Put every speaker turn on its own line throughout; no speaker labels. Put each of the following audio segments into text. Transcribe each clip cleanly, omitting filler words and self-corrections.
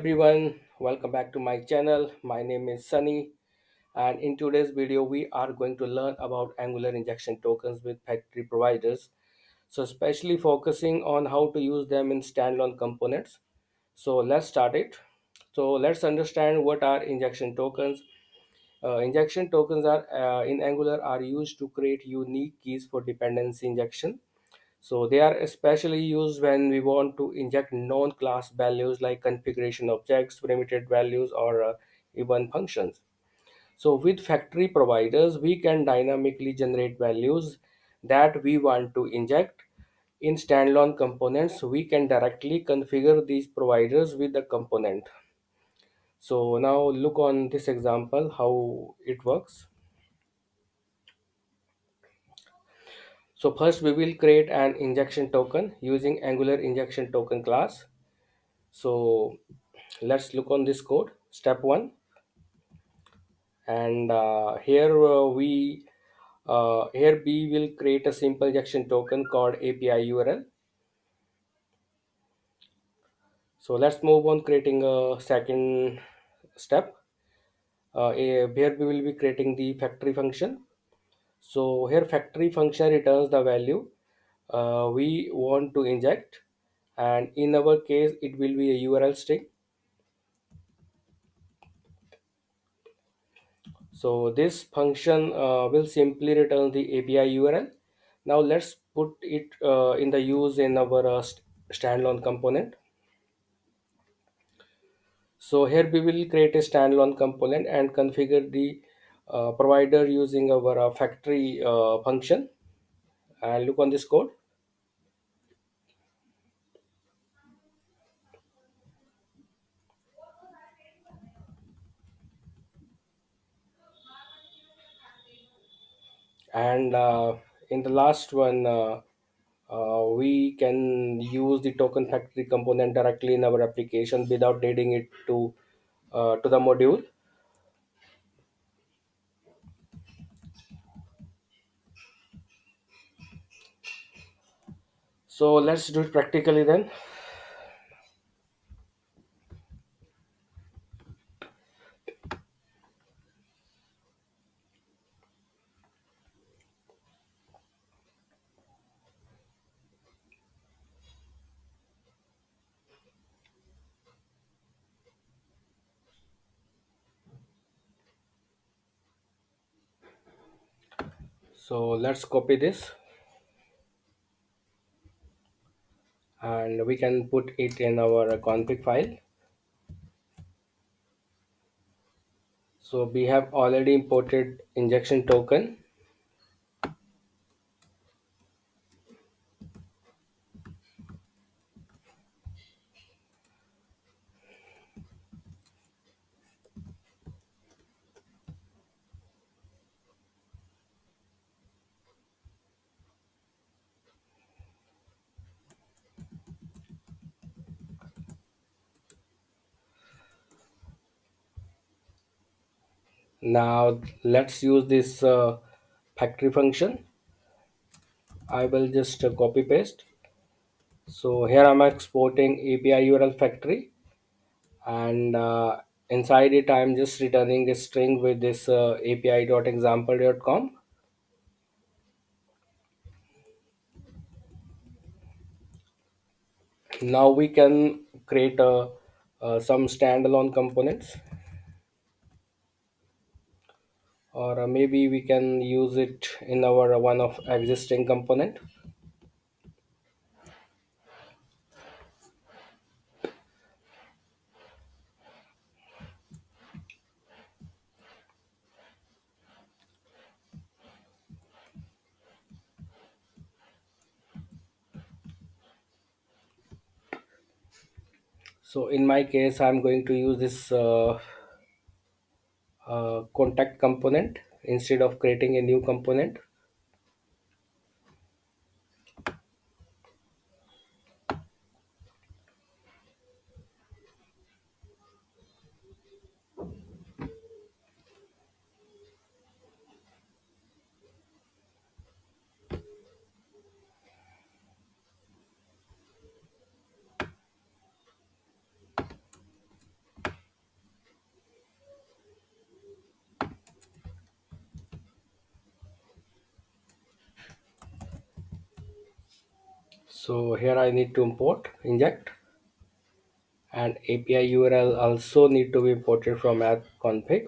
everyone, welcome back to my channel. My name is Sunny, and in today's video we are going to learn about Angular injection tokens with factory providers. So especially focusing on how to use them in standalone components. So let's start it. So let's understand what are injection tokens. Injection tokens are in Angular are used to create unique keys for dependency injection. So they are especially used when we want to inject non-class values like configuration objects, primitive values, or even functions. So with factory providers, we can dynamically generate values that we want to inject. In standalone components, we can directly configure these providers with the component. So now look on this example how it works. So first we will create an injection token using Angular injection token class. So let's look on this code. Step one, and here we will create a simple injection token called API URL. So let's move on creating a second step. Here we will be creating the factory function. So here factory function returns the value we want to inject, and in our case it will be a URL string. So this function will simply return the API URL. Now let's put it in the use in our standalone component. So here we will create a standalone component and configure the provider using our factory function. And look on this code. And in the last one, we can use the token factory component directly in our application without needing it to the module. So let's do it practically then. So let's copy this and we can put it in our config file. So we have already imported injection token. Now let's use this factory function. I will just copy paste. So here I'm exporting API URL factory, and inside it I'm just returning a string with this api.example.com. Now we can create some standalone components, or maybe we can use it in our one of existing component. So in my case I'm going to use this contact component instead of creating a new component. So here I need to import inject, and API URL also need to be imported from app config.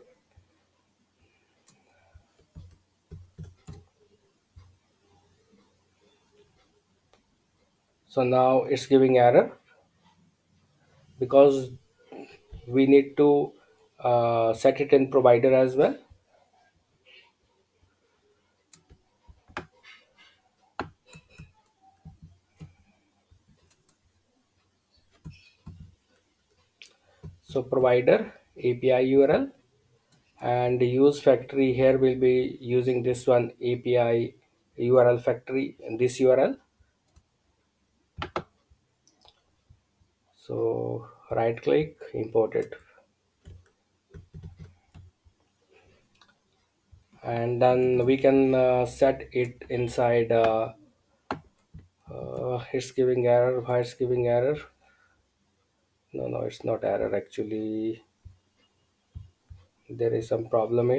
So now it's giving error because we need to set it in provider as well. So provider API URL, and use factory here will be using this one API URL factory and this URL. So right click, import it, and then we can set it inside. It's giving error. Why it's giving error? No, it's not error actually. There is some problem.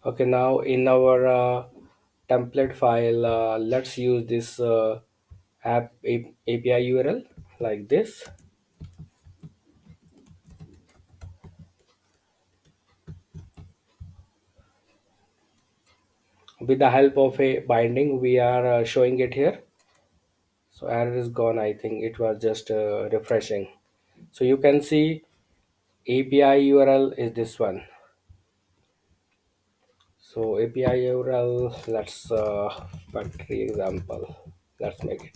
Okay, now in our template file, let's use this API URL like this. With the help of a binding, we are showing it here. So error is gone. I think it was just refreshing. So you can see API URL is this one. So API URL, let's factory example. Let's make it.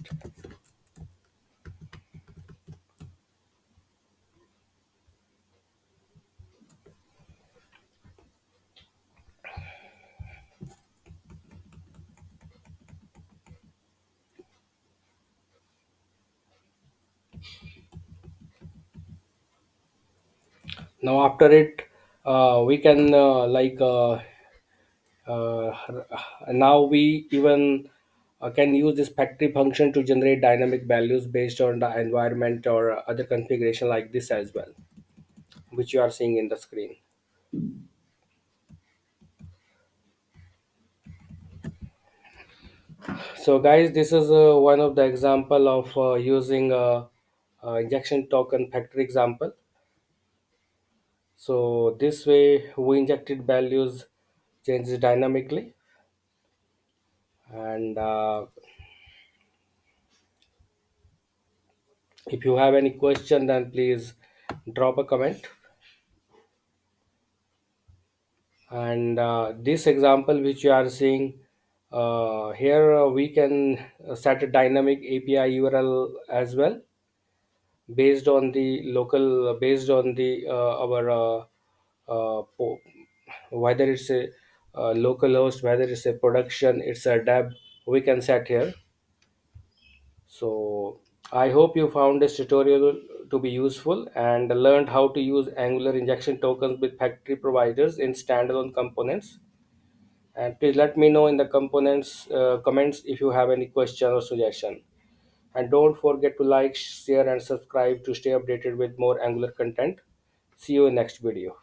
Now after it, we can uh, now we even can use this factory function to generate dynamic values based on the environment or other configuration like this as well, which you are seeing in the screen. So guys, this is one of the example of using injection token factory example. So this way we injected values changes dynamically, and if you have any question, then please drop a comment. And this example which you are seeing here, we can set a dynamic API URL as well, based on the local, based on the our whether it's a local host, whether it's a production, it's a deb, we can set here. So I hope you found this tutorial to be useful and learned how to use Angular injection tokens with factory providers in standalone components. And please let me know in the components comments if you have any question or suggestion. And don't forget to like, share, and subscribe to stay updated with more Angular content. See you in next video.